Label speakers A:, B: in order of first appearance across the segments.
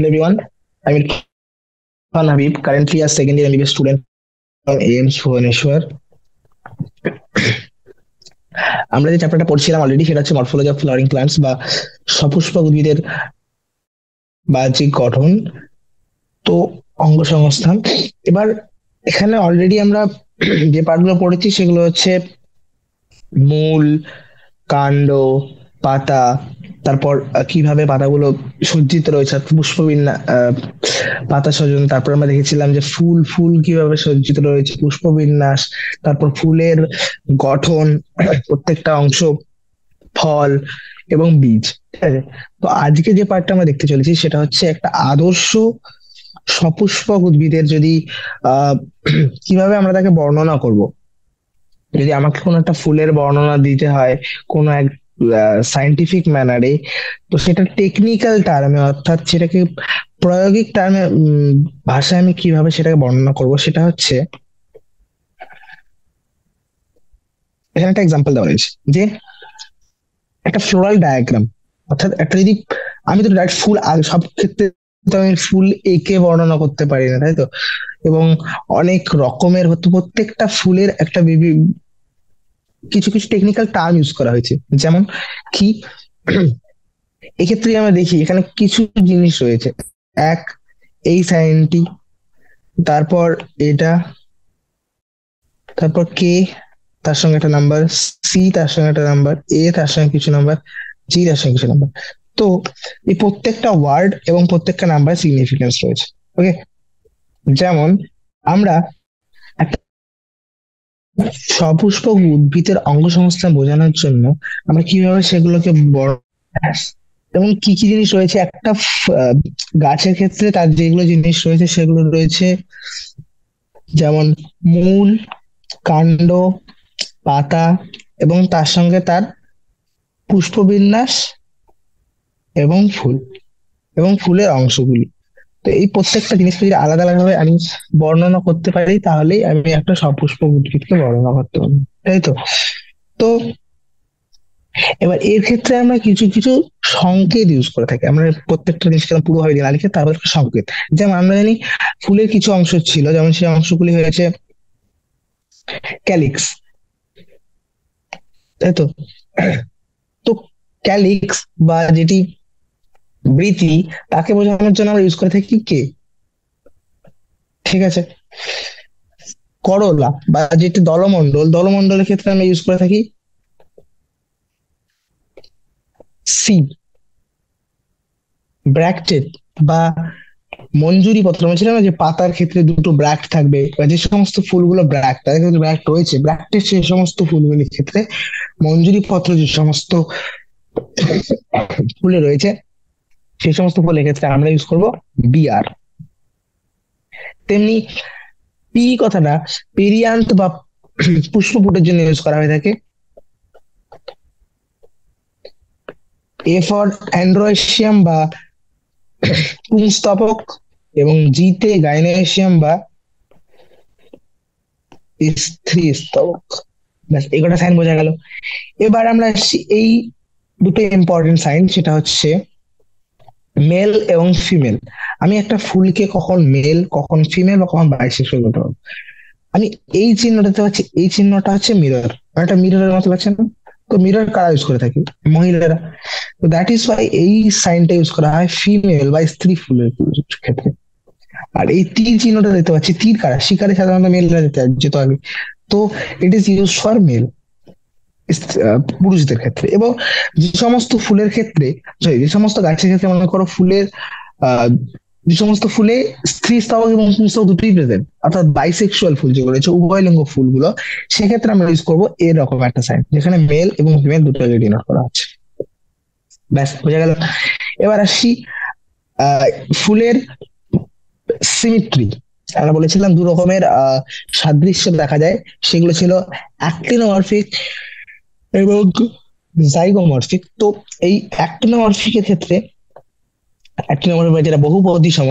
A: Hello everyone, I'm Irfan Habib, currently a second year MBBS student from AIMS Bhubaneswar. আমরা যে চ্যাপ্টারটা পড়ছিলাম already সেটা হচ্ছে মরফোলজি অফ ফ্লাওয়ারিং প্ল্যান্টস বা সপুষ্পক উদ্ভিদের বাহ্যিক গঠন, তো অঙ্গ সংস্থান। এবার এখানে অলরেডি আমরা যে পার্টগুলো পড়েছি সেগুলো হচ্ছে মূল, কাণ্ড, পাতা, তারপর কিভাবে পাতাগুলো সজ্জিত রয়েছে অর্থাৎ পুষ্পবিন্যাস, পাতা সজ্জন। তারপর আমরা দেখেছিলাম যে ফুল ফুল কিভাবে সজ্জিত রয়েছে, পুষ্পবিন্যাস, তারপর ফুলের গঠন, প্রত্যেকটা অংশ, ফল এবং বীজ। ঠিক আছে, তো আজকে যে পার্টটা আমরা দেখতে চলেছি সেটা হচ্ছে একটা আদর্শ সপুষ্পক উদ্ভিদের যদি আহ কিভাবে আমরা তাকে বর্ণনা করব। যদি আমাকে কোনো একটা ফুলের বর্ণনা দিতে হয় কোনো এক সায়েন্টিফিক ম্যানারে, তো সেটা টেকনিক্যাল টার্মে অর্থাৎ সেটাকে প্রায়োগিক টার্মে ভাষায় আমি কিভাবে সেটাকে বর্ণনা করব, সেটা হচ্ছে এখানে একটা এক্সাম্পল দেওয়া রয়েছে যে একটা ফ্লোরাল ডায়াগ্রাম, অর্থাৎ একটা যদি আমি তো ডাইরেক্ট ফুল সব ক্ষেত্রে তো আমি ফুল এঁকে বর্ণনা করতে পারি না, তাই তো? এবং অনেক রকমের হতো, প্রত্যেকটা ফুলের একটা কিছু কিছু টেকনিক্যাল টার্ম ইউজ করা হয়েছে। যেমন কি, এক্ষেত্রে আমরা দেখি এখানে কিছু জিনিস রয়েছে। এক, এই সাইনটি, তারপর এটা, তারপর কে তার সঙ্গে একটা নাম্বার, সি তার সঙ্গে একটা নাম্বার, এ তার সঙ্গে কিছু নাম্বার, জি তার সঙ্গে কিছু নাম্বার। তো এই প্রত্যেকটা ওয়ার্ড এবং প্রত্যেকটা নাম্বার সিগনিফিকেন্স রয়েছে। ওকে, যেমন আমরা একটা সপুষ্পক উদ্ভিদের অঙ্গ সংস্থান বোঝানোর জন্য আমরা কিভাবে সেগুলোকে বড় এবং কি কি জিনিস রয়েছে একটা গাছের ক্ষেত্রে, তার যেগুলো জিনিস রয়েছে সেগুলো রয়েছে যেমন মূল, কাণ্ড, পাতা এবং তার সঙ্গে তার পুষ্পবিন্যাস এবং ফুল এবং ফুলের অংশগুলি। তো এই প্রত্যেকটা জিনিসকে যদি আলাদা আলাদা ভাবে আমি বর্ণনা করতে পারি তাহলেই আমি একটা সপুষ্পক উদ্ভিদকে বর্ণনা করতে পারবো, তাই তো? তো এবার এর ক্ষেত্রে আমরা কিছু কিছু সংকেত ইউজ করে থাকি। আমরা প্রত্যেকটা জিনিসকে পুরোভাবে না লিখে তারপর একটা সংকেত, যেমন আমরা জানি ফুলের কিছু অংশ ছিল, যেমন সেই অংশগুলি হয়েছে ক্যালিক্স, তাই তো? তো ক্যালিক্স বা যেটি বৃতি, তাকে বোঝানোর জন্য আমরা ইউজ করে থাকি কে। ঠিক আছে, করলা বা যেটি দলমন্ডল, দলমন্ডলের ক্ষেত্রে আমরা ইউজ করে থাকি সি। ব্র্যাক্টেড বা মঞ্জুরি পত্র, আমি ছিলাম না যে পাতার ক্ষেত্রে দুটো ব্র্যাক্ট থাকবে, বা যে সমস্ত ফুলগুলো ব্র্যাক্ট, তাদের ক্ষেত্রে ব্র্যাক্ট রয়েছে, ব্র্যাক্টের সেই সমস্ত ফুলগুলির ক্ষেত্রে মঞ্জুরি পত্র যে সমস্ত ফুলে রয়েছে সেই সমস্ত ফুলের ক্ষেত্রে আমরা ইউজ করব বিআর। তেমনি পি কথাটা পেরিয়ান্ট বা পুষ্পপুটের জন্য ইউজ করা হয়ে থাকে। এ ফর অ্যান্ড্রয়েশিয়াম বা পুংস্তবক, এবং জিতে গাইনোসিয়াম বা স্ত্রী স্তবক। ব্যাস, এই কটা সাইন বোঝা গেল। এবার আমরা আসছি এই দুটো ইম্পর্টেন্ট সাইন, সেটা হচ্ছে মেল এবং ফিমেল। আমি একটা ফুলকে কখন মেল, কখন ফিমেল বা কখন বাইসেক্সুয়াল বলতে পারবো। আমি এই চিহ্নটা দেখতে পাচ্ছি, এই চিহ্নটা হচ্ছে মিরর, একটা মিররের মতো লাগছে না? তো মিরর কারা ইউজ করে থাকি? মহিলারা। তো দ্যাট ইজ ওয়াই এই সাইনটা ইউজ করা হয় ফিমেল বা স্ত্রী ফুলের ক্ষেত্রে। আর এই তীর চিহ্নটা দেখতে পাচ্ছি, তীর কারা? শিকারে সাধারণত মেলরা যেত আগে। তো it is use for mail, পুরুষদের ক্ষেত্রে। এবং যে সমস্ত ফুলের ক্ষেত্রে, যে সমস্ত গাছের ক্ষেত্রে মনে করো ফুলের আহ যে সমস্ত ফুলে স্ত্রী স্তবক এবং পুংস্তবক দুটোই প্রেজেন্ট, অর্থাৎ বাইসেক্সুয়াল ফুল যেগুলো রয়েছে, উভয় লিঙ্গ ফুলগুলো, সেক্ষেত্রে আমরা ইউজ করবো এরকম একটা সাইন যেখানে মেল এবং ফিমেল দুটো ডিনোট করা হচ্ছে। ব্যাস, বোঝা গেল। এবার আসি ফুলের সিমিট্রি। আমরা বলেছিলাম দু রকমের সাদৃশ্য দেখা যায়, সেগুলো ছিল অ্যাক্টিনোমরফিক এবং জাইগোমরফিক। তো এই অ্যাক্টিনোমরফিকের ক্ষেত্রে, অ্যাক্টিনোমরফিক যেটা বহু প্রতিসম,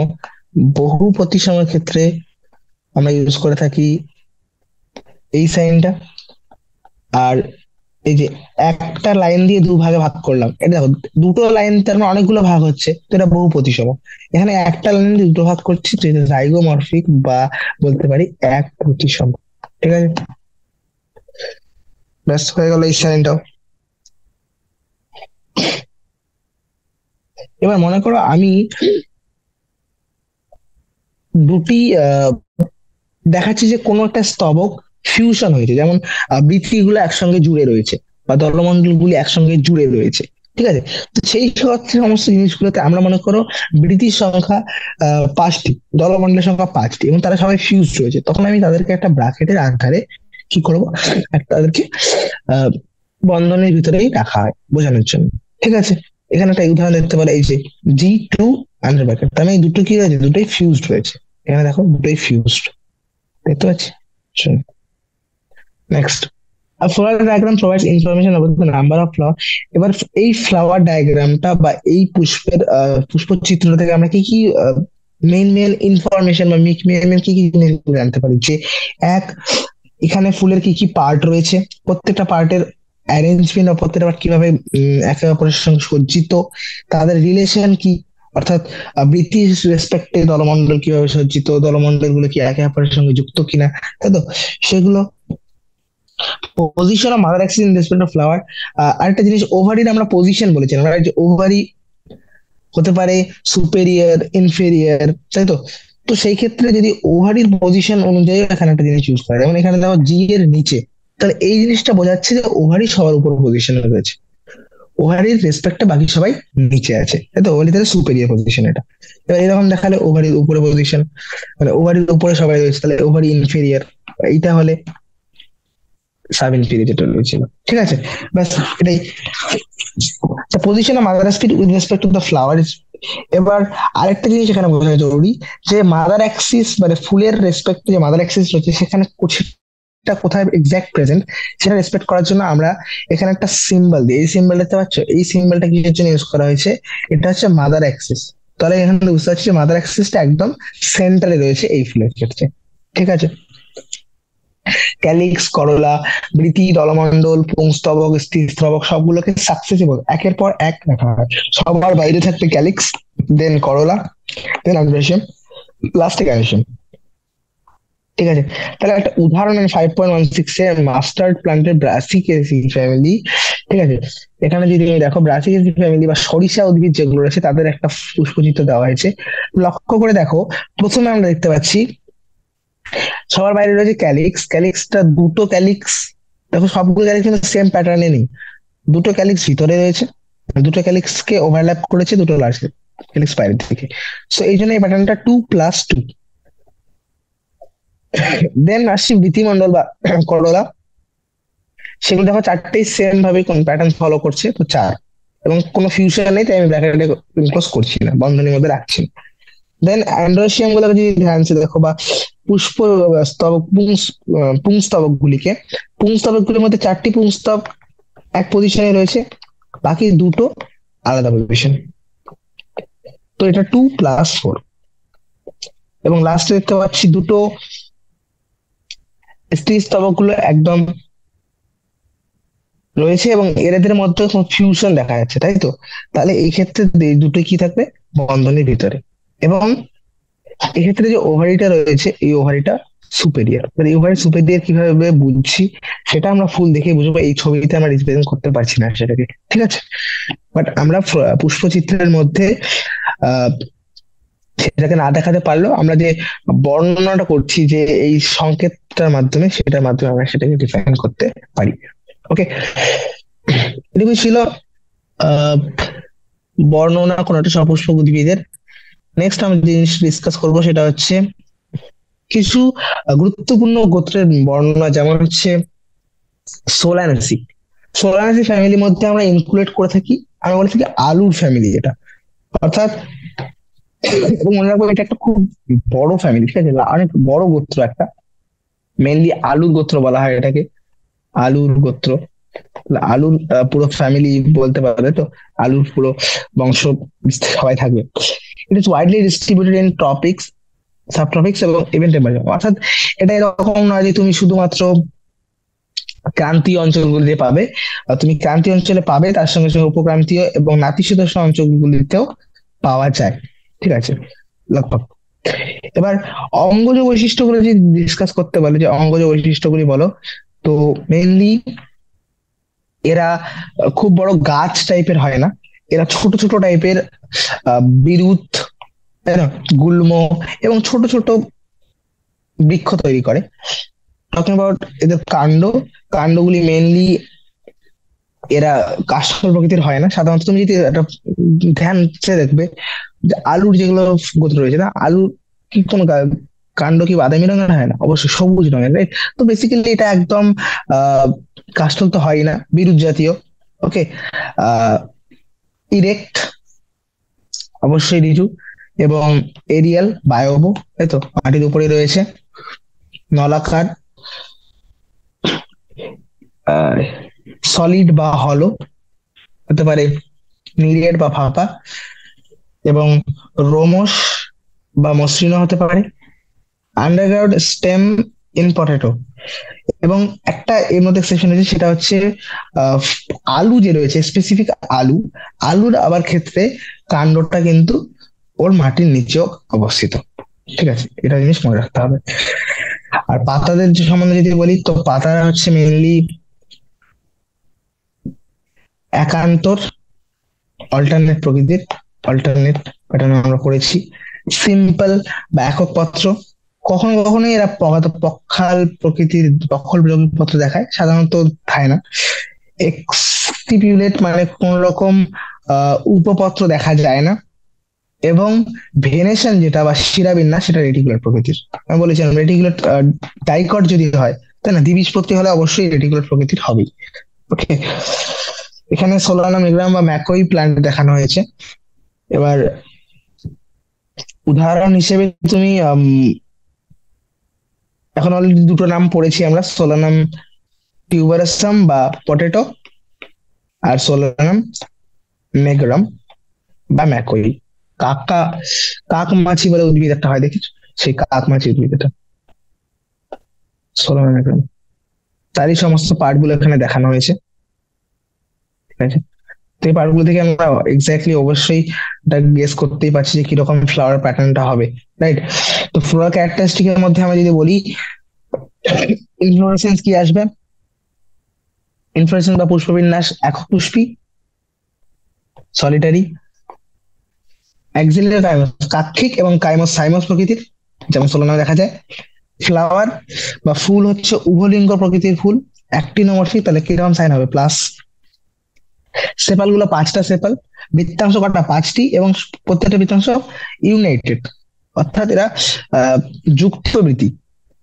A: বহু প্রতিসমের ক্ষেত্রে আমরা ইউজ করে থাকি এই সাইনটা। আর এই যে একটা লাইন দিয়ে দুভাগে ভাগ করলাম, এটা দেখো দুটো লাইন তার মানে অনেকগুলো ভাগ হচ্ছে, তো এটা বহু প্রতিসম। এখানে একটা লাইন দিয়ে দুটো ভাগ করছি, তো এটা জাইগোমরফিক বা বলতে পারি এক প্রতিসম। ঠিক আছে, ব্যাস হয়ে গেল এই সাইনটাও। এবার মনে করো আমি দুটি দেখাচ্ছি যে কোনো একটা স্তবক ফিউশন হয়েছে, যেমন বৃত্তিগুলো একসঙ্গে জুড়ে রয়েছে বা দলমণ্ডল গুলি একসঙ্গে জুড়ে রয়েছে। ঠিক আছে, তো সেই সমস্ত জিনিসগুলোতে আমরা মনে করো বৃত্তির সংখ্যা 5টি, দলমণ্ডলের সংখ্যা 5টি, এবং তারা সবাই ফিউজ রয়েছে, তখন আমি তাদেরকে একটা ব্র্যাকেটের আকারে কি করব, তাদেরকে আহ বন্ধনের ভিতরেই রাখা হয় বোঝানোর জন্য। ঠিক আছে, এখানে একটা উদাহরণ দেখতে পারো, এই যে G2 আন্ডার ব্র্যাকেট, তার মানে এই দুটো কি হয়েছে, দুটোই ফিউজড হয়েছে। এখানে দেখো দুটোই ফিউজড, দেখতে পাচ্ছি। Next, a flower diagram provides information about the number of flower. এবার এই ফ্লাওয়ার ডায়াগ্রামটা বা এই পুষ্পচিত্র থেকে আমরা কি কি মেইন মেইন ইনফরমেশন বা মেইন মেইন কি কি জিনিস জানতে পারি, যে এক, এখানে ফুলের কি কি পার্ট রয়েছে, প্রত্যেকটা পার্টের অ্যারেঞ্জমেন্ট বা প্রত্যেকটা part কিভাবে একে অপরের সঙ্গে সজ্জিত, তাদের রিলেশন কি, অর্থাৎ বৃত্তি রেসপেক্টে দলমন্ডল কিভাবে সজ্জিত, দলমন্ডল গুলো কি একে অপরের সঙ্গে যুক্ত কিনা, তাই তো, সেগুলো। Position of mother Axis in respect of flower. আরেকটা জিনিস, ওভারির আমরা পজিশন বলেছিলাম, যে ওভারি হতে পারে সুপেরিয়র, ইনফেরিয়র, তাই তো। তো সেই ক্ষেত্রে যদি ওভারির পজিশন অনুযায়ী এখানে একটা জিনিস ইউজ করে, যেমন এখানে দেখো জি এর নিচে, তাহলে এই জিনিসটা বোঝাচ্ছে যে ওভারি সবার উপর পজিশনে রয়েছে, ওভারির রেসপেক্টে বাকি সবাই নিচে আছে, তাই তো, ওভারি তাহলে সুপেরিয়র পজিশন এটা। এবার এরকম দেখালে ওভারির উপরে পজিশন, মানে ওভারির উপরে সবাই রয়েছে, তাহলে ওভারি ইনফেরিয়র। এইটা হলে সাব ইনফেরিয়র যেটা রয়েছিল। ঠিক আছে, ব্যাস এটাই position of mother speed with respect to the flower. এবার আরেকটা জিনিস এখানে বোঝা জরুরি, যে মাদার অ্যাক্সিস মানে ফুলের রেসপেক্ট, যে মাদার অ্যাক্সিস রয়েছে সেখানে সেটা কোথায় এক্সাক্ট প্রেজেন্ট, সেটা রেসপেক্ট করার জন্য আমরা এখানে একটা সিম্বল দিই। এই সিম্বল দেখতে পাচ্ছ, এই সিম্বলটা কিসের জন্য ইউজ করা হয়েছে, এটা হচ্ছে মাদার অ্যাক্সিস। তাহলে এখানে বুঝতে পারছি যে মাদার অ্যাক্সিসটা একদম সেন্টারে রয়েছে এই ফুলের ক্ষেত্রে। ঠিক আছে, ক্যালিক্স, করোলা, বৃতি, দলমণ্ডল, পুংস্তবক, স্ত্রীস্তবক সবগুলোকে সাকসেসিভ একের পর এক রাখা হয়। সবার বাইরে থাকবে ক্যালিক্স, দেন করোলা, দেন আন্ডারশিয়াম, লাস্টে ক্যালসিয়াম। ঠিক আছে, তাহলে একটা উদাহরণ আমি 5.16 এর মাস্টার্ড প্লান্টের ব্রাসিকেসি ফ্যামিলি। ঠিক আছে, এখানে যদি তুমি দেখো ব্রাসিকেসি ফ্যামিলি বা সরিষা উদ্ভিদ যেগুলো রয়েছে তাদের একটা পুষ্পচিত্র দেওয়া হয়েছে। লক্ষ্য করে দেখো, প্রথমে আমরা দেখতে পাচ্ছি সবার বাইরে রয়েছে ক্যালিক্স, ক্যালিক্সটা দুটো ক্যালিক্স, দেখো সবগুলো ক্যালিক্স কিন্তু সেম প্যাটার্নে নেই, দুটো ক্যালিক্স ভিতরে রয়েছে, দুটো ক্যালিক্স কে ওভারল্যাপ করেছে দুটো লার্জ ক্যালিক্স বাইরের দিকে। সো এই জন্য এই প্যাটার্নটা 2+2। দেন আসছি বৃতিমণ্ডল বা করোলা, সেগুলো দেখো চারটেই সেম ভাবে কোন প্যাটার্ন ফলো করছে, তো 4, এবং কোনো ফিউশন নেই, তাই আমি ব্র্যাকেটে ক্লোজ করছি না, বন্ধনীর মধ্যে রাখছি। দেন অ্যান্ড্রোসিয়াম গুলোকে যদি ধ্যান से দেখো, বা পুষ্প স্তবক পুংস্তবক গুলিকে, পুংস্তবক গুলির মধ্যে 4টি পুংস্তব এক পজিশনে রয়েছে, বাকি দুটো আলাদা পজিশন, তো এটা 2+4। এবং লাস্টে দেখতে পাচ্ছি দুটো স্ত্রী স্তবক গুলো একদম রয়েছে এবং এদের মধ্যে কোনো ফিউশন দেখা যাচ্ছে, তাই তো। তাহলে এই ক্ষেত্রে এই দুটো কি থাকবে, বন্ধনীর ভিতরে। এবং এক্ষেত্রে যে ওভারিটা রয়েছে, এই ওভারিটা সুপেরিয়র, এই ওভারি সুপেরিয়র কিভাবে বুঝছি, সেটা আমরা ফুল দেখে বুঝবো, এই ছবিতে আমরা রিপ্রেজেন্ট করতে পারছি না সেটাকে। ঠিক আছে, বাট আমরা পুষ্পচিত্রের মধ্যে আহ সেটাকে না দেখাতে পারলেও আমরা যে বর্ণনাটা করছি যে এই সংকেতটার মাধ্যমে, সেটার মাধ্যমে আমরা সেটাকে ডিফাইন করতে পারি। ওকে, এটুকুই ছিল আহ বর্ণনা কোন একটা সপুষ্পক উদ্ভিদের। নেক্সট আমরা যে জিনিস ডিসকাস করবো সেটা হচ্ছে কিছু গুরুত্বপূর্ণ গোত্রের বর্ণনা, যেমন হচ্ছে সোলানেসি। সোলানেসি ফ্যামিলির মধ্যে আমরা ইনক্লুড করে থাকি, আমরা বলে থাকি আলুর ফ্যামিলি এটা, অর্থাৎ, এবং মনে রাখবো এটা একটা খুব বড় ফ্যামিলি, ঠিক আছে, অনেক বড় গোত্র একটা, মেনলি আলুর গোত্র বলা হয় এটাকে, আলুর গোত্র। আলুর পুরো ফ্যামিলি বলতে পারবে, তো আলুর পুরো বংশ সবাই থাকবে। It is widely distributed in topics, subtopics এবং ইভেন টেম্পারেচার, অর্থাৎ এটা এরকম নয় যে তুমি শুধুমাত্র ক্রান্তীয় অঞ্চলগুলিতে পাবে। তুমি ক্রান্তীয় অঞ্চলে পাবে, তার সঙ্গে সঙ্গে উপক্রান্তীয় এবং নাতিশীতোষ্ণ অঞ্চলগুলিতেও পাওয়া যায়। ঠিক আছে, লগভগ। এবার অঙ্গজ বৈশিষ্ট্যগুলো যদি ডিসকাস করতে বলে, যে অঙ্গজ বৈশিষ্ট্যগুলি বলো, তো মেইনলি এরা খুব বড় গাছ টাইপের হয় না, এরা ছোট ছোট টাইপের বিরুৎ, তাই না, গুল্ম এবং ছোট ছোট বৃক্ষ তৈরি করে। টকিং অ্যাবাউট এদের কাণ্ড, কাণ্ডগুলি মেইনলি এরা কাষ্ঠল প্রকৃতির হয় না সাধারণত। তুমি যদি একটা ধ্যান সে দেখবে যে আলুর যেগুলো গোত্র রয়েছে না, আলু কি কোনো কাণ্ড কি বাদামি রঙের হয় না, অবশ্যই সবুজ রঙের, রাইট? তো বেসিক্যালি এটা একদম আহ কাষ্ঠল তো হয় না, বিরুৎ জাতীয়। ওকে, আহ ইরেক্ট, অবশ্যই ঋজু, এবং এরিয়াল বায়ব, তাই তো, মাটির উপরে রয়েছে, নলাকার, সলিড বা হলো হতে পারে, নিরেট বা ফাঁপা, এবং রোমশ বা মসৃণ হতে পারে, আন্ডারগ্রাউন্ড স্টেম ইন পটেটো। এবং একটা এর মধ্যে সেকশন রয়েছে, সেটা হচ্ছে আহ, আলু যে রয়েছে, স্পেসিফিক আলু, আলুর আবার ক্ষেত্রে কাণ্ডটা কিন্তু ওর মাটির নিচেও অবস্থিত। ঠিক আছে, এটা জিনিস মনে রাখতে হবে। আর পাতাদের যে সম্বন্ধে যদি বলি, তো পাতারা হচ্ছে মেইনলি একান্তর, অল্টারনেট প্রকৃতির, অল্টারনেট প্যাটার্ন আমরা পড়েছি, সিম্পল বা একক পত্র। কখনো কখনো এরা পক্ষাল প্রকৃতির, পক্ষল পত্র দেখায়, সাধারণত থাকে না। এক্সটিপিউলেট মানে কোন রকম উপপত্র দেখা যায় না। এবং ভেনেশন যেটা বা শিরাবিন্যাস, সেটা রেটিকুলার প্রকৃতির। আমি বলেছিলাম রেটিকুলার ডাইকট যদি হয়, তাই না, দ্বিবীজপত্রী হলে অবশ্যই রেটিকুলার প্রকৃতির হবেই। ওকে, এখানে সোলানাম, ইগ্রাম বা ম্যাকই প্ল্যান্ট দেখানো হয়েছে। এবার উদাহরণ হিসেবে তুমি এখন অলরেডি দুটো নাম পড়েছি আমরা, সোলানাম টিউবারাসাম বা পটেটো, আর সোলানাম মেগ্রাম বা ম্যাকই। কাকা, কাক মাছি বলে উদ্ভিদ একটা হয়, দেখিস? সেই কাক মাছি উদ্ভিদ এটা, সোলানাম মেগ্রাম। তারই সমস্ত পার্ট গুলো এখানে দেখানো হয়েছে। ঠিক আছে, তো এই পার্ট গুলো থেকে আমরা এক্স্যাক্টলি অবশ্যই এটা গেস করতেই পারছি যে কিরকম ফ্লাওয়ার প্যাটার্নটা হবে, রাইট? তো ফ্লোরাল ক্যারেক্টারিস্টিক এর মধ্যে আমরা যদি বলি, ইনফ্লোরেসেন্স কি আসবে? ইনফ্লোরেসেন্স বা পুষ্পবিন্যাস একক পুষ্পী, সলিটারি, অ্যাক্সিলারি কাইমাস কাক্ষিক, এবং কাইমোস সাইমোস প্রকৃতির, যেমন সোলানামে দেখা যায়। ফ্লাওয়ার বা ফুল হচ্ছে উভলিঙ্গ প্রকৃতির ফুল, অ্যাক্টিনোমরফিক, তাহলে কিরকম সাইন হবে? প্লাস। সেপাল গুলো পাঁচটা সেপাল, বৃত্তাংশ কটা? পাঁচটি, এবং প্রত্যেকটা বৃত্তাংশ ইউনাইটেড, অর্থাৎ এরা যুক্ত বৃত্তি,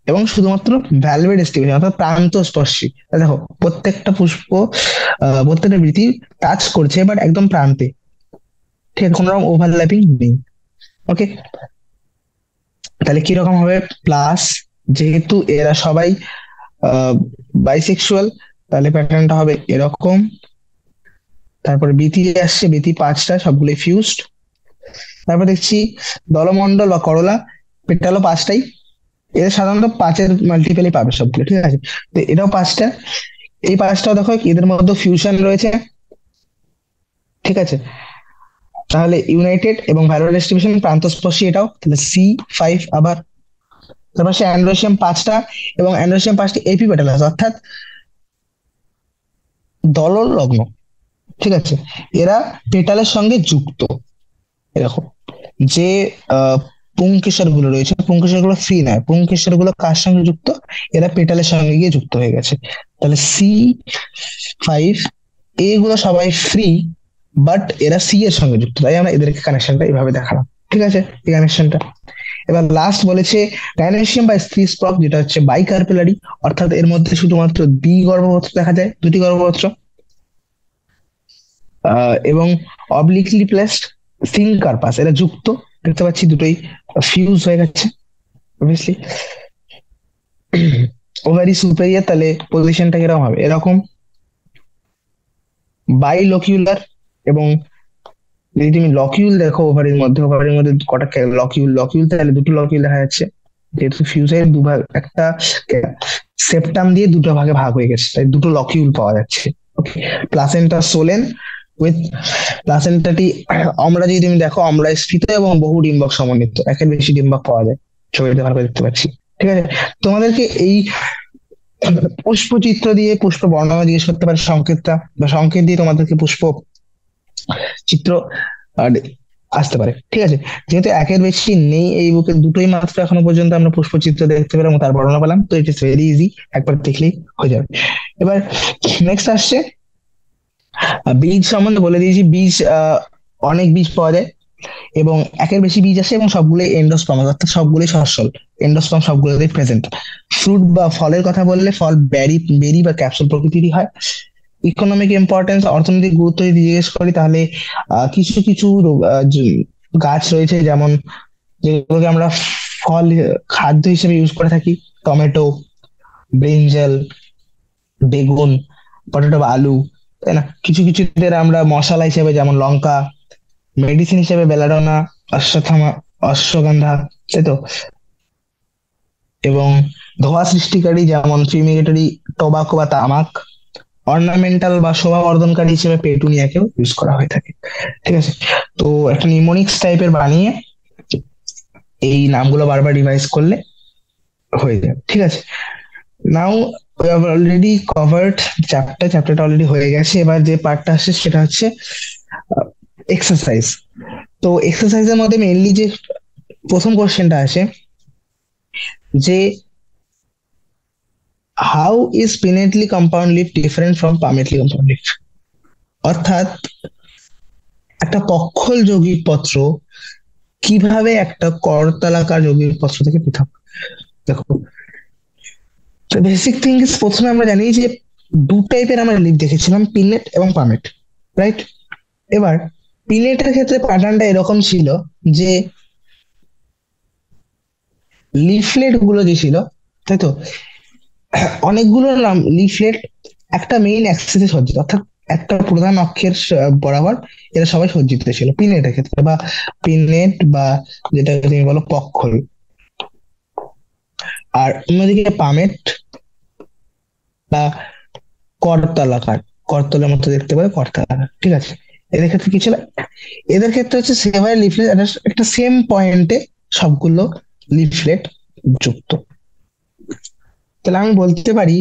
A: এবং শুধুমাত্র ভ্যালভেড ডিস্ট্রিবিউশন, অর্থাৎ প্রান্ত স্পর্শী। দেখো প্রত্যেকটা পুষ্প, প্রত্যেকটা বৃত্তি টাচ করছে, বাট একদম প্রান্তে, ঠিক আছে, কোনো রকম ওভারল্যাপিং নেই। ওকে, তাহলে কিরকম হবে? প্লাস, যেহেতু এরা সবাই বাইসেক্সুয়াল, তাহলে প্যাটার্নটা হবে এরকম। তারপরে বিতি আসছে, বিতি পাঁচটা, সবগুলো ফিউজড। তারপর দেখছি দলমন্ডল বা করলা, পেটালো পাঁচটাই, এদের সাধারণত পাঁচের মাল্টিপেলই পাবে সবগুলো। ঠিক আছে, তো এটাও পাঁচটা, এই পাঁচটাও দেখো এদের মধ্যে ফিউশন রয়েছে। ঠিক আছে, তাহলে ইউনাইটেড এবং ভ্যালুর ডিস্ট্রিবিউশন প্রান্তস্পর্শী, এটাও তাহলে C5 আবার। তারপর সে অ্যান্ড্রোসিয়াম পাঁচটা, এবং অ্যান্ড্রোসিয়াম পাঁচটি এপিপেটালাস, অর্থাৎ দলল লগ্ন। ঠিক আছে, এরা পেটালের সঙ্গে যুক্ত। এরকম যে আহ, পুংকেশর গুলো রয়েছে, পুংকেশর গুলো ফ্রি নয়, পুংকেশর গুলো কার সঙ্গে যুক্ত? এরা পেটালের সঙ্গে গিয়ে যুক্ত হয়ে গেছে। তাহলে C5, এগুলো সবাই ফ্রি, বাট এরা সি এর সঙ্গে যুক্ত, তাই আমরা এদেরকে কানেকশনটা এইভাবে দেখালাম। ঠিক আছে, এই কানেকশনটা। এবার লাস্ট বলেছে গাইনোসিয়াম বা স্ত্রী স্পক, যেটা হচ্ছে বাইকার্পেলারি, অর্থাৎ এর মধ্যে শুধুমাত্র গর্ভপত্র দেখা যায়, দুটি গর্ভপত্র, এবং অবলিকলি প্লেসড সিং কার্পাস, এরা যুক্ত, দেখতে পাচ্ছি দুটোই ফিউজ হয়ে গেছে অবভিয়াসলি। ওভারি সুপেরিয়র, তাহলে পজিশনটা কিরকম হবে? এরকম বাইলকিউলার, এবং যদি তুমি লকিউল দেখো ওভারির মধ্যে, ওভারির মধ্যে কটা লকিউল, লকিউল তাহলে দুটো লকিউল দেখা যাচ্ছে, যেহেতু ফিউজের দুভাগ, একটা সেপ্টাম দিয়ে দুটো ভাগে ভাগ হয়ে গেছে, তাই দুটো লকিউল পাওয়া যাচ্ছে। ওকে, প্লাসেন্টা সোলেন উইথ প্লাসেন্টাটি, আমরা যদি তুমি দেখো আমরা স্ফীত এবং বহু ডিম্বক সমন্বিত, একের বেশি ডিম্বক পাওয়া যায়, ছবিতে ভালো করে দেখতে পাচ্ছি। ঠিক আছে, তোমাদেরকে এই পুষ্পচিত্র দিয়ে পুষ্প বর্ণনা জিজ্ঞেস করতে পারে, সংকেতটা বা সংকেত দিয়ে তোমাদেরকে পুষ্প চিত্র আর আসতে পারে। ঠিক আছে, যেহেতু একের বেশি নেই এই বুকে, দুটোই মাত্র এখনো পর্যন্ত আমরা পুষ্পচিত্র দেখতে পেলাম ও তার বর্ণনা পেলাম, তো ইট ইস ভেরি ইজি, একবার দেখলেই হয়ে যাবে। এবার নেক্সট আসছে বীজ সম্বন্ধে বলে দিয়েছি। বীজ অনেক বীজ পাওয়া যায় এবং একের বেশি বীজ আসে এবং সবগুলোই এন্ডোস্পার্ম, অর্থাৎ সবগুলোই সস্যল, এন্ডোস্পার্ম সবগুলোতেই প্রেজেন্ট। ফ্রুট বা ফলের কথা বললে ফল বেরি বেরি বা ক্যাপসুল প্রকৃতিরই হয়। ইকোনমিক ইম্পর্টেন্স, অর্থনৈতিক গুরুত্ব যদি জিজ্ঞেস করি তাহলে কিছু কিছু গাছ রয়েছে যেমন যেগুলোকে আমরা ফল খাদ্য হিসেবে ইউজ করে থাকি, টমেটো, ব্রিঞ্জাল, বেগুন, পটেটো বা আলু, তাই না? কিছু কিছুদের আমরা মশলা হিসেবে যেমন লঙ্কা, মেডিসিন হিসেবে বেলাডোনা, অশ্বত্থামা, অশ্বগন্ধা, তাই তো, এবং ধোঁয়া সৃষ্টিকারী যেমন ফিউমিগেটরি টোবাকো বা তামাক, অর্নামেন্টাল বা শোভা বর্ধনকারী হিসেবে পেটুনিয়াকেও ইউজ করা হয়ে থাকে। ঠিক আছে, তো একটা নিমোনিক্স টাইপের বানিয়ে এই নামগুলো বারবার রিভাইজ করলে হয়ে যায়। ঠিক আছে, now we have already covered চ্যাপ্টারটা অলরেডি হয়ে গেছে। এবার যে পার্টটা আসছে সেটা হচ্ছে এক্সারসাইজ। তো এক্সারসাইজের মধ্যে মেইনলি যে প্রথম কোশ্চেনটা আসে যে how is pinnately compound leaf different from palmately compound leaf, অর্থাৎ একটা পক্ষল যৌগিক পত্র কিভাবে একটা করতলাকার যৌগিক পত্র থেকে পৃথক। দেখো, বেসিক থিং ইজ, প্রথমে আমরা জানি যে দু টাইপের আমরা লিফ দেখেছিলাম, পিনেট এবং পামেট, রাইট? এবার পিনেটের ক্ষেত্রে প্যাটার্নটা এরকম ছিল যে লিফলেট গুলো যে ছিল, তাই তো, অনেকগুলো লিফলেট একটা মেইন অ্যাক্সিসে সজ্জিত, অর্থাৎ একটা প্রধান অক্ষের বরাবর এরা সবাই সজ্জিত ছিল পিনেটের ক্ষেত্রে, বা পিনেট বা যেটা তুমি বলো পক্ষল। আর অন্যদিকে পামেট বা করতলাকার, করতলের মতো দেখতে পারে, করতলাকার। ঠিক আছে, এদের ক্ষেত্রে কি ছিল, এদের ক্ষেত্রে হচ্ছে সেভাবে লিফলেট একটা সেম পয়েন্টে সবগুলো লিফলেট যুক্ত। তাহলে আমি বলতে পারি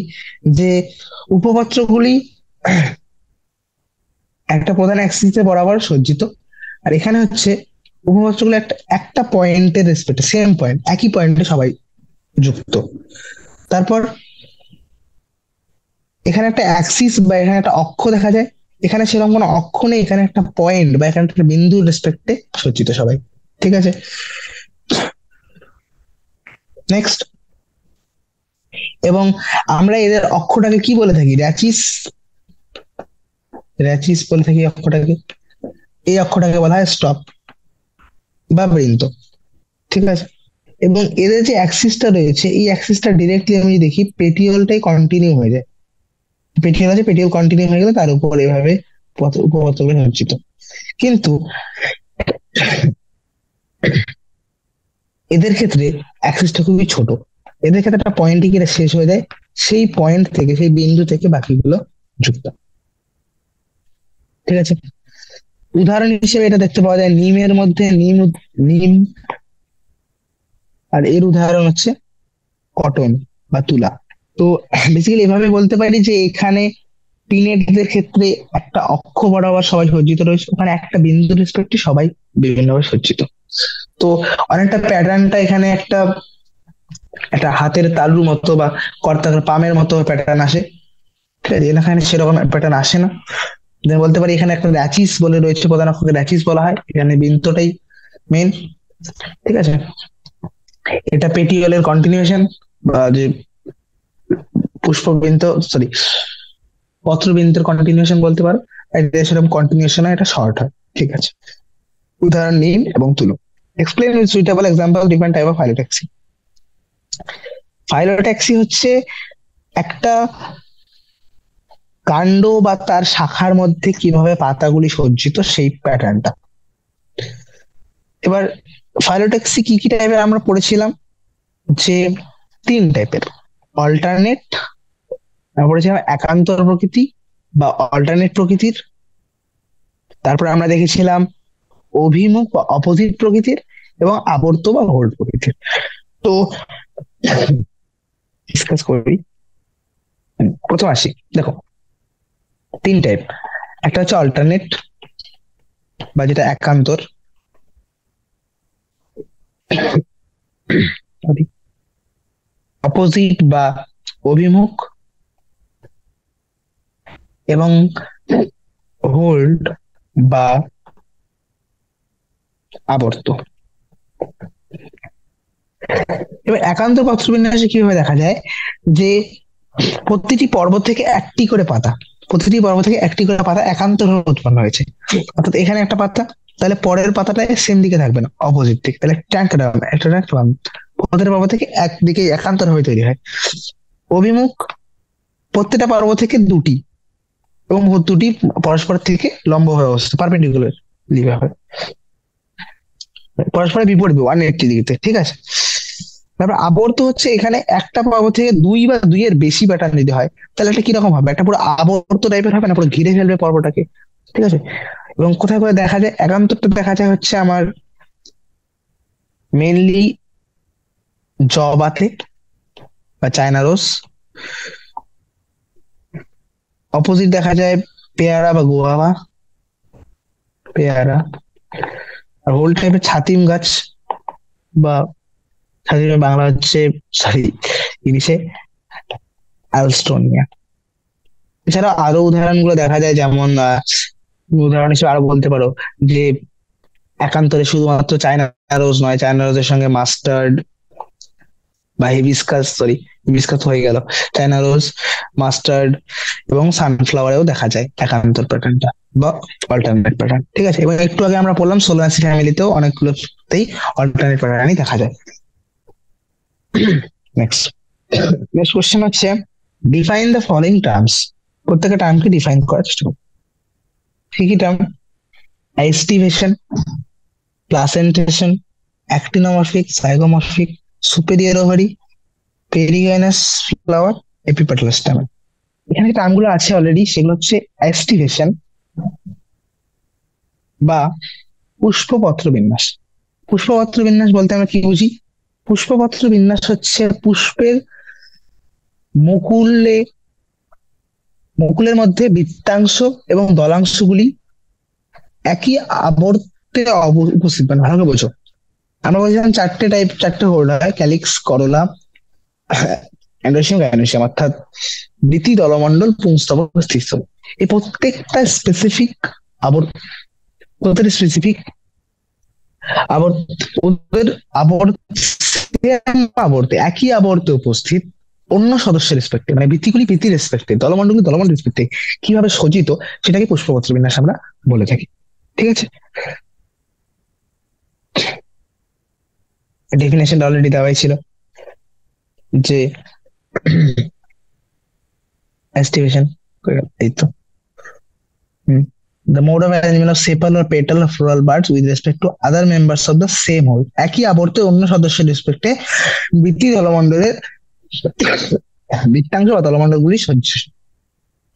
A: যে উপপাত্রগুলি একটা প্রধান অ্যাক্সিসে বরাবর সজ্জিত, আর এখানে হচ্ছে উপপাত্রগুলো একটা একটা পয়েন্টের রেসপেক্টে, সেম পয়েন্ট, একই পয়েন্টে সবাই যুক্ত। তারপর এখানে একটা অ্যাক্সিস বা এখানে একটা অক্ষ দেখা যায়, এখানে সেরকম কোনো অক্ষ নেই, এখানে একটা পয়েন্ট বা এখানে একটা বিন্দুর রেসপেক্টে সজ্জিত সবাই। ঠিক আছে, নেক্সট। এবং আমরা এদের অক্ষটাকে কি বলে থাকি, র্যাচিস, র্যাচিস বলে থাকি অক্ষটাকে। এই অক্ষটাকে বলা হয় স্টপ বা বৃন্ত। ঠিক আছে, এবং এদের যে অ্যাক্সিসটা রয়েছে এই অ্যাক্সিসটা ডিরেক্টলি আমি যদি দেখি পেটিওলটাই কন্টিনিউ হয়ে যায়, পেটিওল আছে, পেটিওল কন্টিনিউ হয়ে গেলে তার উপর এভাবে উপপাদ্যগুলো সজ্জিত। কিন্তু এদের ক্ষেত্রে অ্যাক্সিসটা খুবই ছোট, এদের ক্ষেত্রে একটা পয়েন্টে গিয়ে শেষ হয়ে যায়, সেই পয়েন্ট থেকে, সেই বিন্দু থেকে বাকিগুলো যুক্ত। ঠিক আছে, উদাহরণ হিসেবে এটা দেখতে পাওয়া যায় নিমের মধ্যে, নিম, আর এর উদাহরণ হচ্ছে কটন বা তুলা। তো বেসিক্যালি এভাবে বলতে পারি যে এখানে পিনেটদের ক্ষেত্রে একটা অক্ষ বরাবর সবাই সজ্জিত রয়েছে, ওখানে একটা বিন্দু রেসপেক্টে সবাই বিভিন্নভাবে সজ্জিত। তো অনেকটা প্যাটার্নটা এখানে একটা একটা হাতের তালুর মতো বা কর্তার পামের মতো প্যাটার্ন আসে। ঠিক আছে, এখানে সেরকম প্যাটার্ন আসে না। then বলতে পারি এখানে একটা র্যাচিস বলে রয়েছে, প্রধান অক্ষকে র্যাচিস বলা হয়, এখানে বিন্দুটাই মেন। ঠিক আছে, এটা পেটিওলের কন্টিনিউশন বা যে পুষ্পবিন্ত, সরি, পত্রবিন্তের কন্টিনিউশন বলতে পারো। এটা সেরকম কন্টিনিউশন হয়, এটা শর্ট হয়। ঠিক আছে, উদাহরণ নিন এবং তুলো। Explain with suitable example different type of ফাইলোট্যাক্সি। ফাইলোট্যাক্সি হচ্ছে একটা কাণ্ড বা তার শাখার মধ্যে কিভাবে পাতাগুলি সজ্জিত সেই প্যাটার্নটা। এবার ফাইলোট্যাক্সি কি কি টাইপের আমরা পড়েছিলাম, যে তিন টাইপের। অল্টারনেট, আমরা পড়েছিলাম একান্তর প্রকৃতি বা অল্টারনেট প্রকৃতির। তারপর আমরা দেখেছিলাম অভিমুখ বা অপোজিট প্রকৃতির, এবং আবর্ত বা হোল্ড প্রকৃতির। তো ডিসকাস করি। প্রথম আসি, দেখো তিন টাইপ। একটা হচ্ছে অল্টারনেট বা যেটা একান্তর, অপোজিট বা অভিমুখ, এবং হোল্ড বা আবর্ত। এবার একান্ত পত্রবিন্যাসে কিভাবে দেখা যায় যে প্রতিটি পর্ব থেকে একটি করে পাতা, প্রতিটি পর্ব থেকে একটি করে পাতা একান্তর ভাবে উৎপন্ন হয়েছে। অর্থাৎ এখানে একটা পাতা, তাহলে পরের পাতাটা সেম দিকে থাকবে না, অপোজিট দিকে, তাহলে ট্যাঙ্ক একটা ট্যাঙ্ক প্রতিটা পর্ব থেকে একদিকে একান্তর ভাবে তৈরি হয়। অভিমুখ, প্রত্যেকটা পর্ব থেকে দুটি, এবং দুটি পরস্পর থেকে লম্ব হয়ে অবস্থিত, পারপেন্ডিকুলার ভাবে, পরস্পরের বিপরীত 180 ডিগ্রিতে, ঠিক আছে। তারপর আবর্ত হচ্ছে এখানে একটা পর্ব থেকে দুই বা দুইয়ের বেশি প্যাটার্ন যদি হয়, তাহলে একটা কিরকম হবে, একটা পুরো আবর্ত টাইপের হবে না, পুরো ঘিরে ফেলবে পর্বটাকে, ঠিক আছে। এবং কোথায় কোথায় দেখা যায় একান্তরটা দেখা যায় হচ্ছে আমার মেনলি জবাতে বা চায়না রোজ। অপোজিট দেখা যায় পেয়ারা বা গোয়াবা, পেয়ারা। আর হোল টাইপের ছাতিম গাছ বা ছাতিমের বাংলা হচ্ছে, সরি ইংলিশে অ্যালস্টোনিয়া। এছাড়া আরো উদাহরণগুলো দেখা যায়, যেমন উদাহরণ হিসেবে আরো বলতে পারো যে একান্তরে শুধুমাত্র চায়না রোজ নয়, চায়না রোজের সঙ্গে মাস্টার্ড বা হিবিস্কাস, সরি হিবিস্কাস হয়ে গেল, চায়না রোজ, মাস্টার্ড এবং সানফ্লাওয়ারেও দেখা যায় একান্তর প্যাটার্নটা বা অল্টারনেট প্যাটার্ন, ঠিক আছে। এবং একটু আগে আমরা বললাম সোলানাসি ফ্যামিলিতেও অনেকগুলোতেই অল্টারনেট প্যাটার্নই দেখা যায়। নেক্সট নেক্সট কোশ্চেন হচ্ছে ডিফাইন দ্য ফলোইং টার্মস। প্রত্যেকটা টার্মকে ডিফাইন করার চেষ্টা করুন। কি কি term? Aestivation, placentation, actinomorphic, zygomorphic, superior ovary, perigynous flower, epipetalous stamen. এখানে যে টার্মগুলো আছে অলরেডি, সেগুলো হচ্ছে এস্টিভেশন বা পুষ্পপত্র বিন্যাস। পুষ্পপত্র বিন্যাস বলতে আমরা কি বুঝি? পুষ্পপত্র বিন্যাস হচ্ছে পুষ্পের মুকুলে, মুকুলের মধ্যে বৃত্তাংশ এবং দলাংশগুলি একই আবর্তে উপস্থিত, মানে ভালো করে বোঝো। আমরা বলছিলাম চারটে টাইপ, চারটে হোল্ড হয়, ক্যালিক্স, করোলা, অ্যান্ড্রোসিয়াম, গাইনোসিয়াম, অর্থাৎ বৃতি, দলমণ্ডল, পুংস্তবক, স্থিরস্তবক। এই প্রত্যেকটা স্পেসিফিক আবর্ত, প্রত্যেকটা স্পেসিফিক আবর্ত, ওদের আবর্তে একই আবর্তে উপস্থিত অন্য সদস্যের রেসপেক্টে, মানে বৃত্তিগুলি বৃত্তির রেসপেক্টে, দলমণ্ডলগুলি দলমণ্ডল রেসপেক্টে কিভাবে সজ্জিত, সেটাকে পুষ্পপত্র বিন্যাস আমরা বলে থাকি, ঠিক আছে। ডেফিনেশন অলরেডি দেওয়াই ছিল যে এস্টিভেশন, এই তো। The mode of arrangement of sepal or petal of floral buds with respect to other members of the same whole, একই আবর্তে অন্য সদস্যের রেসপেক্টে বৃত্তি দলমণ্ডলের বৃত্তাংশ বা দলমণ্ডলগুলি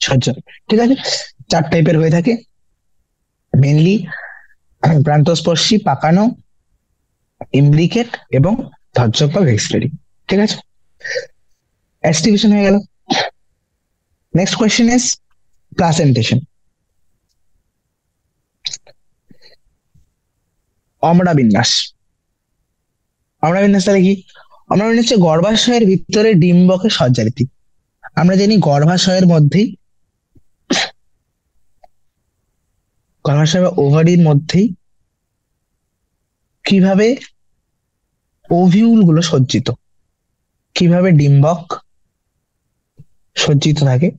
A: সজ্জন, ঠিক আছে। চার টাইপের হয়ে থাকে মেনলি: প্রান্তস্পর্শী, পাকানো, ইমব্লিকেট এবং ধর্যক বা ভেক্সিলারি, ঠিক আছে। এস্টিভেশন হয়ে গেল। নেক্সট কোয়েশ্চেন ইজ প্লাসেন্টেশন, অমরা বিন্যাস। অমরা বিন্যাস তাহলে কি? অমরা বিন্যাস হচ্ছে গর্ভাশয়ের ভিতরে ডিম্বকের সজ্জারীতি। আমরা জানি গর্ভাশয়ের মধ্যেই, গর্ভাশয় বা ওভারির মধ্যেই কিভাবে ওভিউল গুলো সজ্জিত, কিভাবে ডিম্বক সজ্জিত থাকে,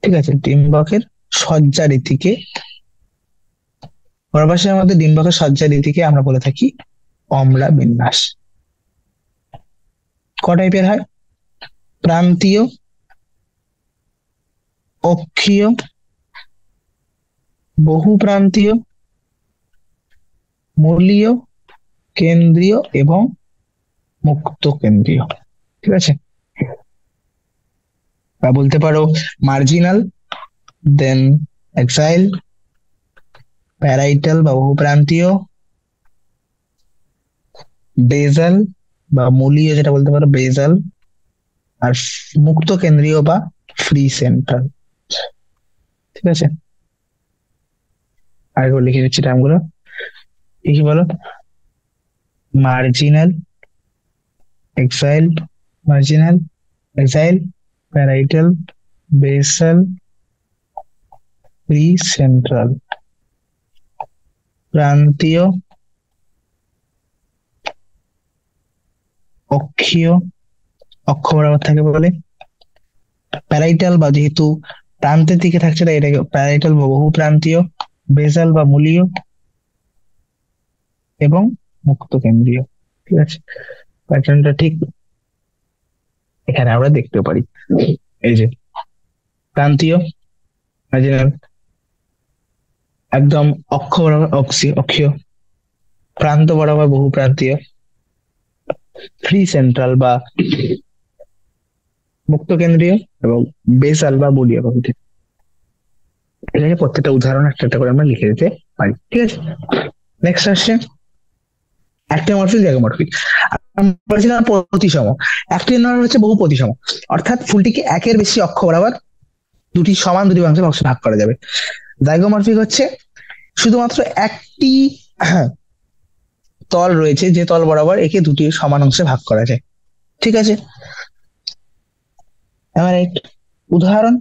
A: ঠিক আছে। ডিম্বকের সজ্জা রীতিকে, গর্ভাশয়ের মধ্যে ডিম্বকের সজ্জা রীতিকে আমরা বলে থাকি অমরা বিন্যাস। ক টাইপের হয়? প্রান্তীয়, অক্ষীয়, বহুপ্রান্তীয়, মূলীয়, কেন্দ্রীয় এবং মুক্ত কেন্দ্রীয়, ঠিক আছে। বা বলতে পারো মার্জিনাল, দেন এক্সাইল, প্যারাইটাল বা বহুপ্রান্তীয়, বেজাল বা মূলীয় যেটা বলতে পারো বেজাল, আর মুক্ত কেন্দ্রীয় বা ফ্রি সেন্ট্রাল। ঠিক আছে, আরেকবার লিখে দিচ্ছি টার্মগুলো। কি বলো? Marginal, axile, marginal, axile, parietal, basal, free central. প্রান্তীয়, অক্ষীয়, অক্ষ বরাবর থাকে বলে। প্যারাইটাল বা যেহেতু প্রান্তের দিকে থাকছে তাই এটাকে প্যারাইটাল বা বহু প্রান্তীয়। বেসাল বা মূলীয়, এবং মুক্ত কেন্দ্রীয়। ঠিক আছে, প্যাটার্নটা ঠিক এখানে আমরা দেখতে পারি। এই যে প্রান্তীয়, মার্জিনাল, একদম অক্ষ বরাবর অক্ষীয়, প্রান্ত বরাবর বহু প্রান্তীয়, ফ্রি সেন্ট্রাল বা মুক্ত কেন্দ্রীয়, এবং বেসাল বা বলীয় প্রকৃতি। এটাকে প্রত্যেকটা উদাহরণ একটা একটা করে আমরা লিখে দিতে পারি। ঠিক আছে, নেক্সট আসছে অ্যাক্টিনোমরফিক, জ্যাগোমরফিক। আমরা বলেছিলাম প্রতিসম। অ্যাক্টিনোমরফিক হচ্ছে বহু প্রতিসম, অর্থাৎ ফুলটিকে একের বেশি অক্ষ বরাবর দুটি সমান দুটি অংশে ভাগ করা যাবে। জাইগোমরফিক হচ্ছে শুধুমাত্র একটি তল রয়েছে, যে তল বরাবর একে দুটি সমান অংশে ভাগ করা যায়। ঠিক আছে, এবার উদাহরণ।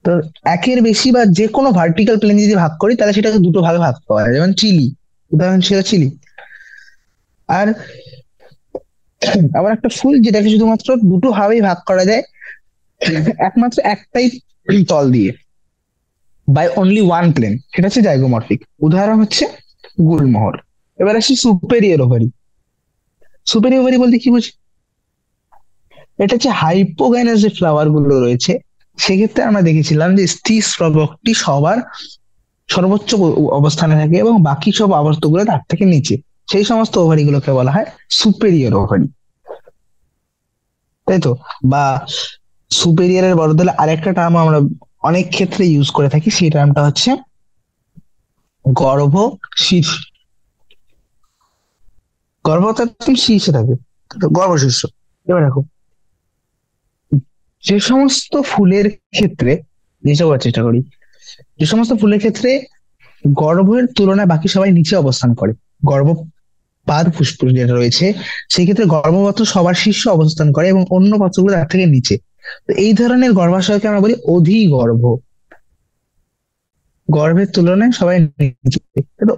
A: তো একের বেশি বা যে কোনো ভার্টিক্যাল প্লেন যদি ভাগ করি তাহলে সেটাকে দুটো ভাগে ভাগ করা যায়, যেমন চিলি, উদাহরণ ছিল চিলি। আর আবার একটা ফুল যেটাকে শুধুমাত্র দুটো ভাবেই ভাগ করা যায়, একমাত্র একটাই তল দিয়ে, বাই অনলি ওয়ান প্লেন, সেটা হচ্ছে জাইগোমরফিক। উদাহরণ হচ্ছে গুলমোহর। এবার আসি সুপেরিয়র ওভারি। সুপেরিয়র ওভারি বলতে কি বুঝি? এটা হচ্ছে হাইপোগাইনাস যে ফ্লাওয়ার গুলো রয়েছে, সেক্ষেত্রে আমরা দেখেছিলাম যে স্ত্রীস্রাবকটি সবার সর্বোচ্চ অবস্থানে থাকে এবং বাকি সব আবর্তগুলো তার থেকে নিচে। সেই সমস্ত ওভারি গুলোকে বলা হয় সুপেরিয়র ওভারি, তাই তো? বা সুপেরিয়রের বদলে আরেকটা টার্ম আমরা অনেক ক্ষেত্রে ইউজ করে থাকি, সেই টার্মটা হচ্ছে গর্ভ শীর্ষ। গর্ভটা একদম শীর্ষে থাকে, তো গর্ভ শীর্ষ। এবার দেখো, যে সমস্ত ফুলের ক্ষেত্রে, যেটা বলার চেষ্টা করি, যে সমস্ত ফুলের ক্ষেত্রে গর্ভের তুলনায় বাকি সবাই নিচে অবস্থান করে, গর্ভপাদ পুষ্প যেটা রয়েছে, সেই ক্ষেত্রে গর্ভপত্র সবার শীর্ষে অবস্থান করে এবং অন্য পত্রগুলো তার থেকে নিচে। তো এই ধরনের গর্ভাশয়কে আমরা বলি অধিগর্ভ। গর্ভের তুলনায় সবাই নিচে, এটা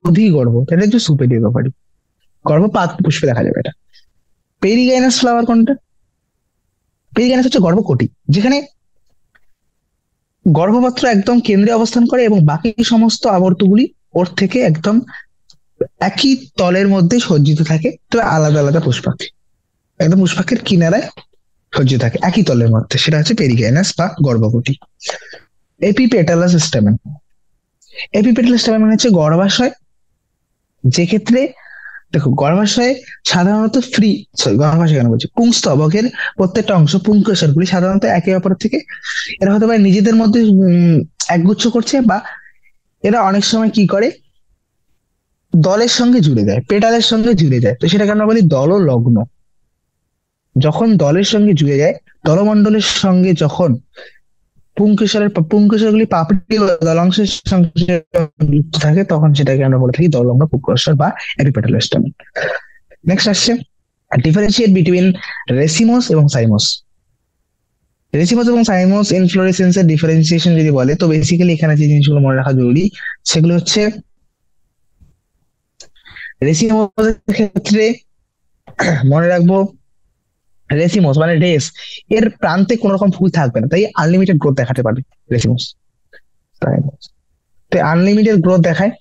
A: অধিগর্ভ, এটা হচ্ছে সুপেরিয়র ওভারি। গর্ভপাত পুষ্পে দেখা যাবে এটা। পেরিগাইনাস ফ্লাওয়ার কোনটা? পেরিগাইনাস হচ্ছে গর্ভকটি, যেখানে গর্ভপাত্র একদম কেন্দ্রে অবস্থান করে এবং বাকি সমস্ত আবর্তগুলি ওর থেকে একদম একই তলের মধ্যে সজ্জিত থাকে, তো আলাদা আলাদা পুষ্পাক্ষী, একদম পুষ্পাক্ষের কিনারায় সজ্জিত থাকে একই তলের মধ্যে, সেটা হচ্ছে পেরিগাইনাস বা গর্ভকটি। এপিপেটালাস স্টেমেন। এপিপেটালাস স্টেমেন মানে হচ্ছে গর্ভাশয়, যে ক্ষেত্রে দেখো গর্ভাশয়ে সাধারণত গর্ভাশয় কেন বলছি, পুংস্তবকের প্রত্যেকটা অংশ পুংকেশরগুলি সাধারণত একে অপর থেকে, এরা হতে পারে নিজেদের মধ্যে একগুচ্ছ করছে, বা এরা অনেক সময় কি করে দলের সঙ্গে জুড়ে যায়, পেটালের সঙ্গে জুড়ে যায়, তো সেটাকে আমরা বলি দললগ্ন। যখন দলের সঙ্গে জুড়ে যায়, দলমণ্ডলের সঙ্গে যখন পুংকেশরগুলি পাপড়ি বা দলাংশের সঙ্গে যুক্ত থাকে, তখন সেটাকে আমরা বলে থাকি দললগ্ন পুংকেশর বা এপিপেটাল স্টেমেন। নেক্সট আসছে ডিফারেন্সিয়েট বিটুইন রেসিমোস এবং সাইমোস। রেসিমোস এবং সাইমোস ইনফ্লোরেসেন্সের ডিফারেন্সিয়েশন যদি বলে, তো বেসিক্যালি এখানে যে জিনিসগুলো মনে রাখা জরুরি সেগুলো হচ্ছে, রেসিমোস ক্ষেত্রে মনে রাখবো রেসিমোস মানে রেস, এর প্রান্তে কোন রকম ফুল থাকবে না, তাই আনলিমিটেড গ্রোথ দেখাতে পারবে রেসিমোস। তো আনলিমিটেড গ্রোথ দেখায়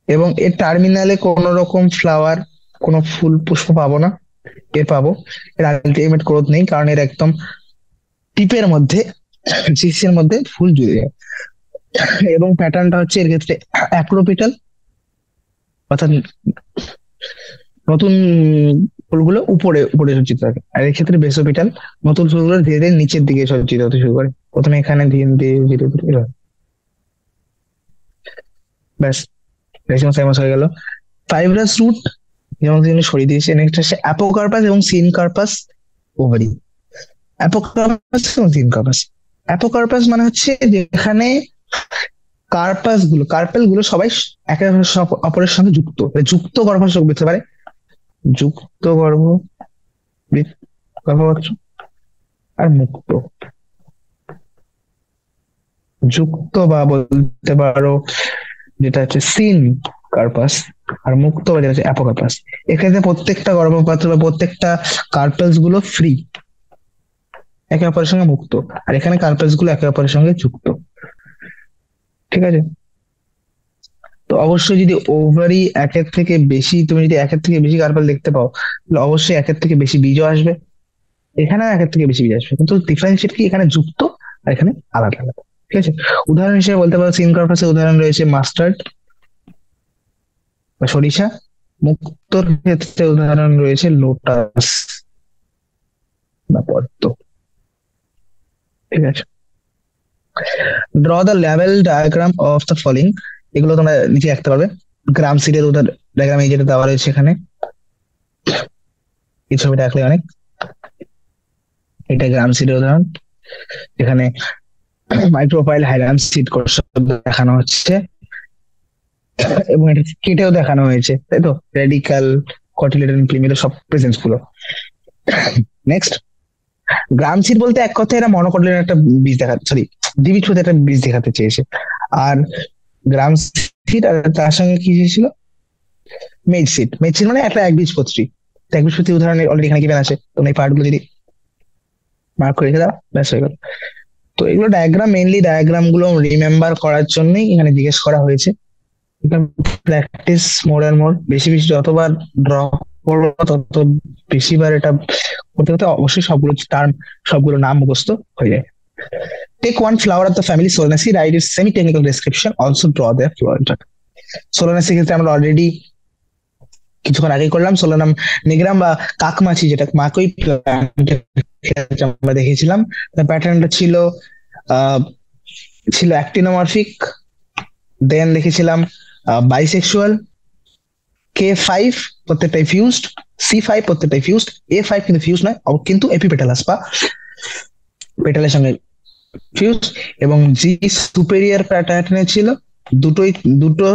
A: এবং এর টার্মিনালে কোন রকম ফ্লাওয়ার, কোন ফুল পুষ্প পাবো না, এর পাবো এর আলটিমেট গ্রোথ নেই, কারণ এর একদম টিপের মধ্যে, শীর্ষের মধ্যে ফুল জুড়ে যায়। এবং প্যাটার্নটা হচ্ছে এর ক্ষেত্রে অ্যাক্রোপিটাল, অর্থাৎ নতুন ফুলগুলো উপরে উপরে সজ্জিত থাকে, আর এই ক্ষেত্রে বেসোপিটাল নতুন ফুলগুলো ধীরে ধীরে নিচের দিকে সজ্জিত হতে শুরু করে, প্রথমে এখানে ধীরে ধীরে ধীরে ধীরে এভাবে। ব্যাস, রেশিমো সাইমাস হয়ে গেল। ফাইব্রাস রুট যেমন তিনি সরিয়ে দিয়েছে। নেক্সট আসছে অ্যাপোকার্পাস এবং সিনকার্পাস ওভারি। অ্যাপোকার্পাস এবং সিনকার্পাস। অ্যাপোকার্পাস মানে হচ্ছে যেখানে কার্পাস গুলো, কার্পেল গুলো সবাই একে অপরের সঙ্গে যুক্ত, যুক্ত গর্ভাশয় হতে পারে, যুক্ত গর্ভপাত্র আর মুক্ত। যুক্ত বা বলতে পারো যেটা হচ্ছে সিন কার্পাস, আর মুক্ত বা যেটা হচ্ছে অ্যাপোকার্পাস। এক্ষেত্রে প্রত্যেকটা গর্ভপাত্র বা প্রত্যেকটা কার্পেলস গুলো ফ্রি, একে অপরের সঙ্গে মুক্ত, আর এখানে কার্পেলস গুলো একে অপরের সঙ্গে যুক্ত। ঠিক আছে, তো অবশ্যই যদি ওভারি একের থেকে বেশি, তুমি যদি একের থেকে বেশি কার্পেল দেখতে পাও, তাহলে অবশ্যই একের থেকে বেশি বীজও আসবে, এখানে একের থেকে বেশি বীজ আসবে, কিন্তু ডিফারেন্সিয়েট কি, এখানে যুক্ত আর এখানে আলাদা আলাদা। ঠিক আছে, উদাহরণ হিসেবে বলতে পারো সিনকার্পাসের উদাহরণ রয়েছে মাস্টার্ড বা সরিষা, মুক্তোর ক্ষেত্রে উদাহরণ রয়েছে লোটাস বা পদ্ম। ঠিক আছে, draw the level diagram of the following, এগুলো তোমরা নিচে রাখতে পারবে। গ্রাম সিডের উদাহরণ ডায়াগ্রাম এই যেটা দেওয়া রয়েছে এখানে, এই ছবিটা রাখলে অনেক। এটা গ্রাম সিডের উদাহরণ, এখানে মাইক্রোফাইল হাইরাম সিড কোর্স দেখানো হচ্ছে, এবং এটা কেটেও দেখানো হয়েছে, তাই তো, রেডিকাল কটিলেডন প্রিমিয়ার সব প্রেজেন্স গুলো। নেক্সট, গ্রাম সিড বলতে এক কথায় এরা মনোকটিলেডন একটা বীজ দেখাতে, সরি, দ্বিবীজপত্রী একটা বীজ দেখাতে চেয়েছে। আর গ্রাম সিড আর তার সঙ্গে কি ছিল, মেজ সিড। মেজ সিড মানে একটা একবীজপত্রী, একবীজপত্রী উদাহরণ অলরেডি এখানে গিভেন আছে, তোমরা এই পার্ট গুলো যদি মার্ক করে রেখে দাও ব্যাস হয়ে গেল। তো এগুলো ডায়াগ্রাম, মেইনলি ডায়াগ্রাম গুলো রিমেম্বার করার জন্যই এখানে জিজ্ঞেস করা হয়েছে। প্র্যাকটিস মোর অ্যান্ড মোর, বেশি বেশি যতবার ড্র করবো তত বেশিবার এটা করতে করতে অবশ্যই সবগুলো টার্ম, সবগুলো নাম মুখস্থ হয়ে যায়। Take one flower of the family Solanaceae, right it's semi technical description, also draw their floral. Solanaceae ক্ষেত্রে আমরা অলরেডি কিছুক্ষণ আগেই করলাম, সোলানাম নিগ্রাম বা কাকমাছি, যেটা মাকই আমরা দেখেছিলাম। প্যাটার্নটা ছিল ছিল অ্যাক্টিনোমরফিক, দেন দেখেছিলাম বাইসেক্সুয়াল, K5 প্রত্যেকটাই ফিউজড, C5 প্রত্যেকটাই ফিউজড, A5 কিন্তু ফিউজ নয়, কিন্তু এপিপেটালাস বা পেটালের সঙ্গে ফিউজ, এবং জি সুপেরিয়র প্যাটার্নে ছিল দুটোই, দুটো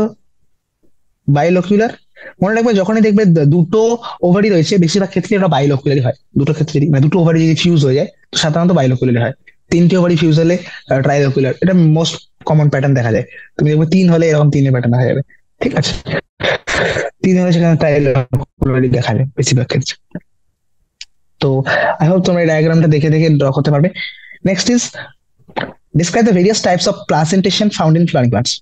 A: বাইলোকুলার। মনে রাখবে যখনই দেখবে দুটো ওভারি রয়েছে, বেশিরভাগ ক্ষেত্রে ওটা বাইলোকুলারই হয়, দুটো ক্ষেত্রে মানে দুটো ওভারি যদি ফিউজ হয়ে যায় তো সাধারণত বাইলোকুলারই হয়। তিনটে ওভারি ফিউজ হলে ট্রাইলোকুলার, এটা মোস্ট কমন প্যাটার্ন দেখা যায়। তুমি দেখবে তিন হলে এরকম তিনের প্যাটার্ন দেখা যাবে। ঠিক আছে, তিন হলে সেখানে ট্রাইলোকুলারই দেখা যায় বেশিরভাগ ক্ষেত্রে। তো আই হোপ তোমরা এই ডায়াগ্রামটা দেখে দেখে ড্র করতে পারবে। Next is describe the various types of placentation found in flowering plants.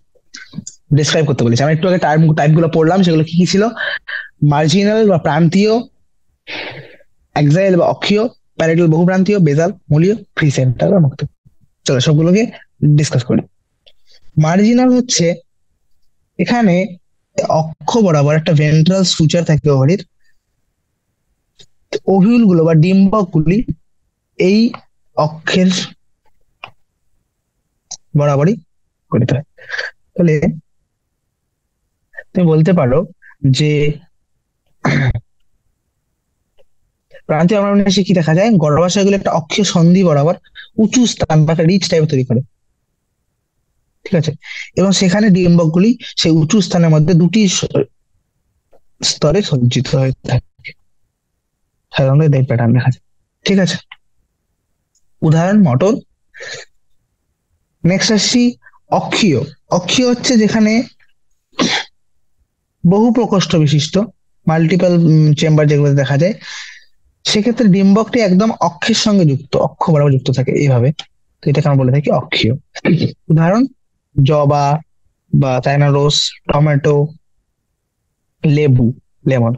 A: Describe করতে বলেছি, আমরা একটু আগে টাইপ গুলো পড়লাম, সেগুলো কি কি ছিল, মার্জিনাল বা প্রান্তীয়, এক্সাইল বা অক্ষীয়, প্যারাইটাল বহুপ্রান্তীয়, বেজাল, মূলীয়, ফ্রি সেন্টার বা মুক্ত। চলো সবগুলোকে ডিসকাস করি। মার্জিনাল হচ্ছে এখানে অক্ষ বরাবর একটা ভেন্ট্রাল সুচার থাকে ওভারির, ওভিউল গুলো বা ডিম্বক গুলি এই অক্ষের বরাবরই গঠিত হয়। তাহলে তুমি বলতে পারো যে প্রান্তীয় অঙ্গরাশি কি দেখা যায়, গর্ভাশয়গুলো একটা অক্ষীয় সন্ধি বরাবর উঁচু স্থান বা একটা রিচ টাইপ তৈরি করে। ঠিক আছে, এবং সেখানে ডিম্বকগুলি সেই উঁচু স্থানের মধ্যে দুটি স্তরে সজ্জিত হয়ে থাকে, সাধারণত এই প্যাটার্ন দেখা যায়। ঠিক আছে, উদাহরণ মটর। নেক্সট আসছি অক্ষীয়। অক্ষীয় হচ্ছে যেখানে বহু প্রকোষ্ঠ বিশিষ্ট, মাল্টিপল চেম্বার যেগুলো দেখা যায়, সেক্ষেত্রে ডিম্বকটি একদম অক্ষের সঙ্গে যুক্ত, অক্ষ বরাবর যুক্ত থাকে এইভাবে, তো এটাকে আমরা বলে থাকি অক্ষীয়। উদাহরণ জবা বা চায়না রোজ, টমেটো, লেবু, লেমন।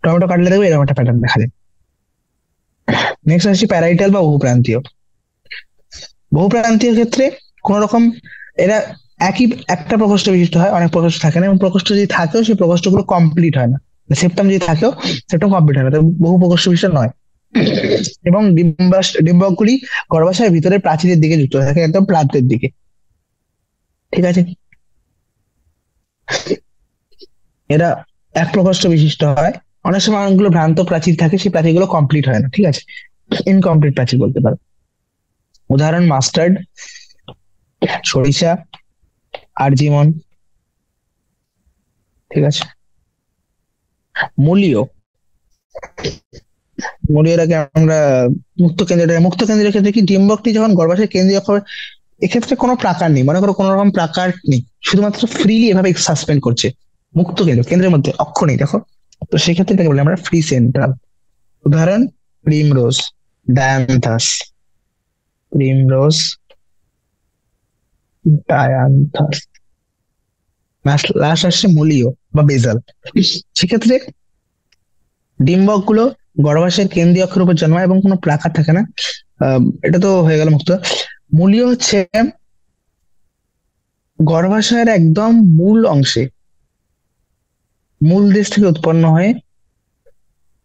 A: টমেটো কাটলে দেখবে এরকম একটা প্যাটার্ন দেখা যায়। নেক্সট আসছি প্যারাইটাল বা বহুপ্রান্তীয়। বহুপ্রান্তীয় ক্ষেত্রে কোন রকম এরা একই একটা প্রকোষ্ঠ বিশিষ্ট হয়, অনেক প্রকোষ্ঠ থাকে না, এবং প্রকোষ্ঠ যদি থাকেও সেই প্রকোষ্ঠগুলো কমপ্লিট হয় না, সেপ্টাম যদি থাকেও সেপ্টাম কমপ্লিট হয় না, তো বহু প্রকোষ্ঠ বিশিষ্ট নয়। এবং ডিম্বকগুলি গর্ভাশয়ের ভিতরে প্রাচীরের দিকে যুক্ত থাকে, একদম প্রান্তের দিকে। ঠিক আছে, এরা এক প্রকোষ্ঠ বিশিষ্ট হয়। অনেক সময় অনেকগুলো ভ্রান্ত প্রাচীর থাকে, সেই প্রাচীরগুলো কমপ্লিট হয় না, ঠিক আছে, ইনকমপ্লিট প্রাচীর বলতে পারো। উদাহরণ মাস্টার্ড, সরিষা, আরজিমন। ঠিক আছে, মূলীয়। মূলীয়টাকে আমরা মুক্ত কেন্দ্রের ক্ষেত্রে কি, ডিম্বকটি যখন গর্ভাশয় কেন্দ্রীয় করে, এক্ষেত্রে কোনো প্রাকার নেই, মনে করো কোনো রকম প্রাকার নেই, শুধুমাত্র ফ্রিলি এভাবে সাসপেন্ড করছে। মুক্ত কেন্দ্র, কেন্দ্রের মধ্যে অক্ষ নেই, দেখো। তো সেক্ষেত্রে এটাকে বলি আমরা ফ্রি সেন্ট্রাল। উদাহরণ primrose, Dianthus. Primrose, Dianthus. Last আসছে মূলীয় বা বেজাল। সেক্ষেত্রে ডিম্বক গুলো গর্ভাশয়ের কেন্দ্রীয় অক্ষের উপর জন্মায় এবং কোনো প্রাকার থাকে না। এটা তো হয়ে গেল মুক্ত। মূলীয় হচ্ছে গর্ভাশয়ের একদম মূল অংশে, মূল দেশ থেকে উৎপন্ন হয়ে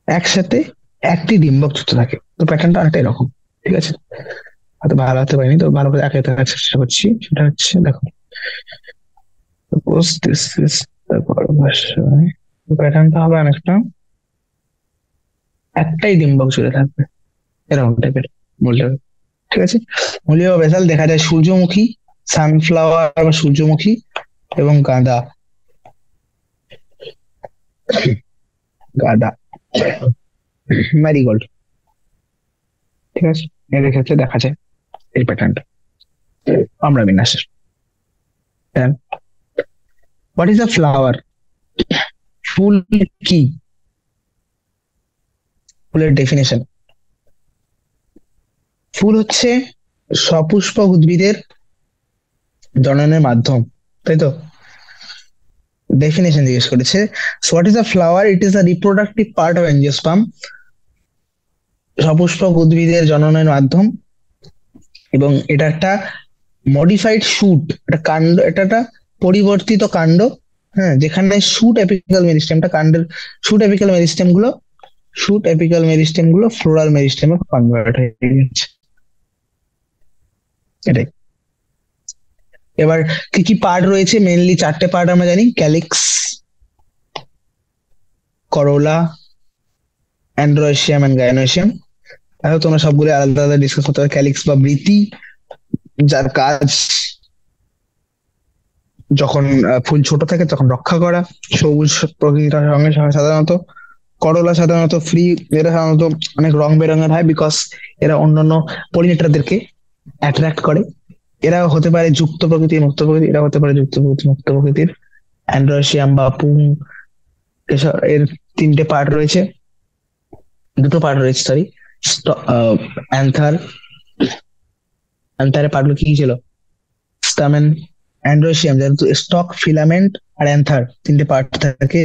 A: একসাথে একটি ডিম্বক যুক্ত থাকে। তো প্যাটার্নটা অনেকটা এরকম। ঠিক আছে, হয়তো ভালো হতে পারিনি, তো ভালো করে একে দেখার চেষ্টা করছি। সেটা হচ্ছে দেখো, suppose this is the গর্ভাশয়, প্যাটার্নটা হবে অনেকটা একটাই ডিম্বক জুড়ে থাকবে, এরকম টাইপের মূলটা। ঠিক আছে, মূলীয় বেসাল দেখা যায় সূর্যমুখী, সানফ্লাওয়ার বা সূর্যমুখী, এবং গাঁদা। গাঁদা, ম্যারিগোল্ড। ঠিক আছে, এদের ক্ষেত্রে দেখা যায় এই প্যাটার্নটা। আমরা বিন্যাসের হোয়াট ইজ আ ফ্লাওয়ার? ফুল কি? ফুলের ডেফিনেশন: ফুল হচ্ছে সপুষ্পক উদ্ভিদের জননের মাধ্যম, তাই তো? ডেফিনেশন জিজ্ঞেস করেছে, what is a flower? It is a reproductive part of angiosperm. সপুষ্পক উদ্ভিদের জননের মাধ্যম, এবং এটা একটা মডিফাইড শুট, একটা কাণ্ড, এটা একটা পরিবর্তিত কাণ্ড। হ্যাঁ, যেখানে শুট এপিক্যাল মেরিস্টেমটা কাণ্ডের, শুট এপিক্যাল মেরিস্টেম গুলো ফ্লোরাল মেরিস্টেমে কনভার্ট হয়ে গেছে। এটাই। এবার কি কি পার্ট রয়েছে? মেনলি চারটে পার্ট আমরা জানি: ক্যালিক্স, করোলা, অ্যান্ড্রোয়েশিয়াম এন্ড গাইনোয়েশিয়াম। তাহলে তোমরা সবগুলো আলাদা আলাদা ডিসকাস করতে পারো। ক্যালিক্স বা বৃতি, যার কাজ যখন ফুল ছোট থাকে তখন রক্ষা করা, সবুজ প্রকৃতির সঙ্গে সাধারণত। করলা সাধারণত ফ্রি, এরা সাধারণত অনেক রং বেরঙের হয়, বিকজ এরা অন্যান্য পলিনেটারদেরকে অ্যাট্রাক্ট করে। এরা হতে পারে যুক্ত প্রকৃতি, মুক্ত প্রকৃতি, এরা হতে পারে যুক্ত প্রকৃতি, মুক্ত প্রকৃতির। অ্যান্ড্রোসিয়াম বা পুং, এসব এর তিনটে পার্ট রয়েছে, দুটো পার্ট রয়েছে, সরি। অ্যান্থার, অ্যান্থারের পার্টগুলো কি কি ছিল? স্টামেন, অ্যান্ড্রোসিয়াম যার স্টক, ফিলামেন্ট, আর অ্যান্থার, তিনটে পার্ট থাকে।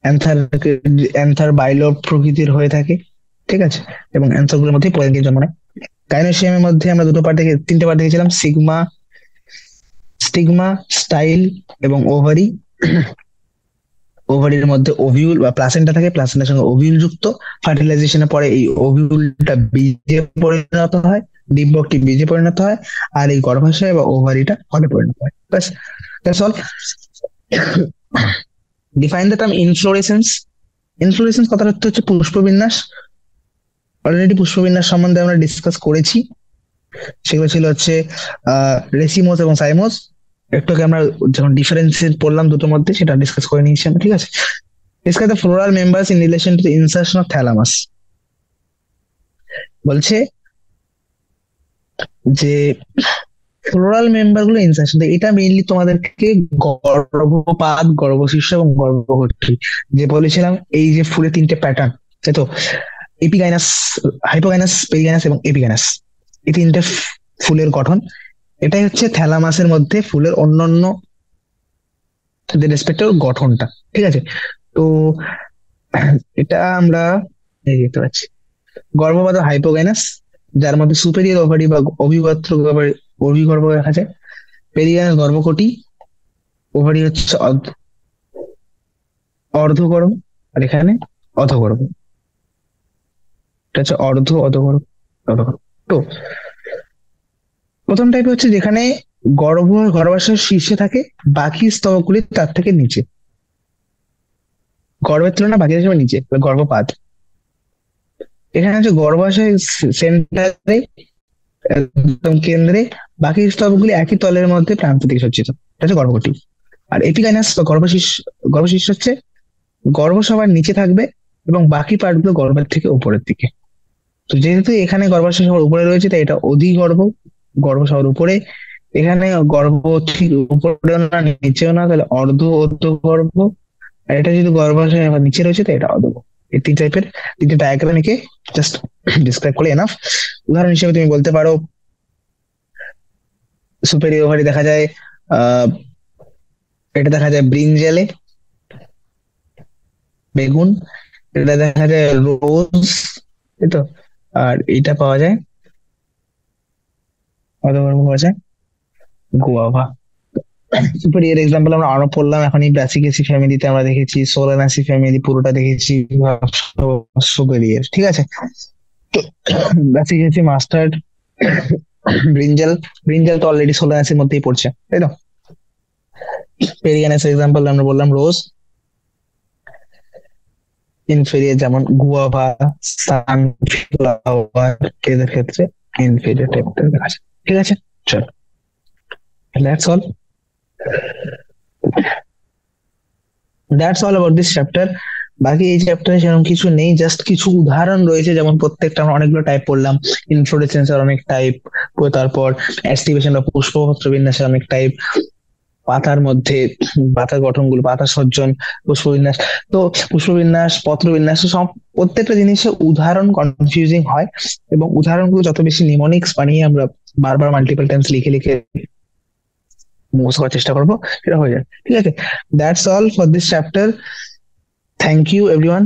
A: অ্যান্থার, অ্যান্থার বাইলোব প্রকৃতির হয়ে থাকে। ঠিক আছে, এবং অ্যান্থার গুলোর মধ্যে পয়েন্ট জন্ম নেয়। গাইনোসিয়ামের মধ্যে আমরা তিনটে পার্ট দেখেছিলাম: সিগমা, স্টিগমা, স্টাইল, এবং ওভারি। ওভারির মধ্যে ওভিউল বা প্লাসেন্টা থাকে, প্লাসেন্টার সঙ্গে ওভিউল যুক্ত। ফার্টিলাইজেশনের পরে এই ওভিউলটা বীজে পরিণত হয়, ডিম্বকটি বীজে পরিণত হয়, আর এই গর্ভাশয় বা ওভারিটা ফলে পরিণত হয়। ব্যাস, that's all. Define the term inflorescence. Inflorescence কথার অর্থ হচ্ছে পুষ্পবিন্যাস। অলরেডি পুষ্পবিন্যাস সম্বন্ধে আমরা ডিসকাস করেছি, সেগুলো ছিল হচ্ছে রেসিমোস এবং সাইমোস। একটু আগে আমরা যখন ডিফারেন্সিয়েট পড়লাম দুটোর মধ্যে, সেটা ডিসকাস করে নিয়েছি আমরা। ঠিক আছে, discuss the floral members in relation to the insertion of thalamus. বলছে যে ফ্লোরাল মেম্বার গুলো ইনসারশন, এটা মেইনলি তোমাদেরকে গর্ভপাত, গর্ভশীর্ষ এবং গর্ভকটি, যে বলেছিলাম এই যে ফুলের তিনটে প্যাটার্ন, তাই তো? এপিগাইনাস, হাইপোগাইনাস, পেরিগাইনাস এবং এপিগাইনাস, এই তিনটে ফুলের গঠন। এটাই হচ্ছে থ্যালামাসের মধ্যে ফুলের অন্যান্য রেসপেক্টিভ গঠনটা। ঠিক আছে, তো এটা আমরা এই দেখতে পাচ্ছি। গর্ভপাত হাইপোগাইনাস, যার মধ্যে সুপেরিয়র ওভারি বা অভিগত্র অভিগর্ভ দেখা যায়। পেরিগাইনাস গর্ভকটি, ওভারি হচ্ছে অর্ধগর্ভ, আর এখানে অধগর্ভ। এটা হচ্ছে অর্ধ অধগর্ভ, অধগর্ভ। তো প্রথম টাইপ হচ্ছে যেখানে গর্ভাশয় শীর্ষে থাকে, বাকি স্তবকগুলি তার থেকে নিচে। গর্ভের তুলনায় বাকি হিসেবে নিচে, গর্ভপাত। এখানে হচ্ছে গর্ভাশয় সেন্টারে, একদম কেন্দ্রে, বাকি স্তবকগুলি একই তলের মধ্যে প্রান্ত দিকে সজ্জিত। এটা হচ্ছে গর্ভকটি। আর এপিগাইনাস বা গর্ভশীর্ষ, গর্ভশীর্ষ হচ্ছে গর্ভ সবার নিচে থাকবে এবং বাকি পার্ট গুলো গর্ভের থেকে উপরের দিকে। তো যেহেতু এখানে গর্ভাশয় সবার উপরে রয়েছে, তাই এটা অধিগর্ভ, গর্ভ সবার উপরে। এখানে গর্ভ ঠিক উপরেও না নিচেও না, তাহলে অর্ধ অর্ধগর্ভ। আর এটা যদি গর্ভাশয় আবার নিচে রয়েছে, তাই এটা অধগর্ভ। এই তিন টাইপের তিনটে ডায়াগ্রাম এঁকে জাস্ট ডিসক্রাইব করলে এনাফ। উদাহরণ হিসেবে তুমি বলতে পারো, সুপেরিয়র ওভারি দেখা যায়, আহ এটা দেখা যায় ব্রিনজেলে, বেগুন। এটা দেখা যায় রোজ, তাই তো। আর এটা পাওয়া যায়, অধগর্ভ পাওয়া যায় গোয়াভা। সুপেরিয়র এক্সাম্পল আমরা আরো পড়লাম, এখন এই ব্রাসিকেসি ফ্যামিলিতে আমরা দেখেছি, সোলানাসি ফ্যামিলি পুরোটা দেখেছি, সুপেরিয়র। ঠিক আছে। তো ব্রাসিকেসি মাস্টার্ড, ব্রিঞ্জাল। ব্রিঞ্জাল তো অলরেডি সোলানাসির মধ্যেই পড়ছে, তাই তো। পেরিয়ানাস এক্সাম্পল আমরা বললাম রোজ। ইনফেরিয়ার যেমন গুয়াভা, সানফ্লাওয়ার, এদের ক্ষেত্রে ইনফেরিয়ার টাইপটা দেখা যায়। ঠিক আছে, চল, that's all. That's all about this chapter. বাকি এই চ্যাপ্টারে সেরকম কিছু নেই, জাস্ট কিছু উদাহরণ রয়েছে, যেমন প্রত্যেকটা আমরা অনেকগুলো টাইপ পড়লাম। ইনফ্লোরেসেন্সের অনেক টাইপ, তারপর অ্যাস্টিভেশন বা পুষ্পপত্র বিন্যাসের অনেক টাইপ, পাতার মধ্যে পাতার গঠনগুলো, পাতা সজ্জন, পুষ্পবিন্যাস। তো পুষ্পবিন্যাস, পত্রবিন্যাস সব প্রত্যেকটা জিনিসে উদাহরণ কনফিউজিং হয়, এবং উদাহরণগুলো যত বেশি নিমোনিক্স বানিয়ে আমরা বারবার মাল্টিপল টাইমস লিখে লিখে মুখস্থ করার চেষ্টা করবো, সেটা হয়ে যায়। ঠিক আছে, that's all for this chapter. Thank you everyone.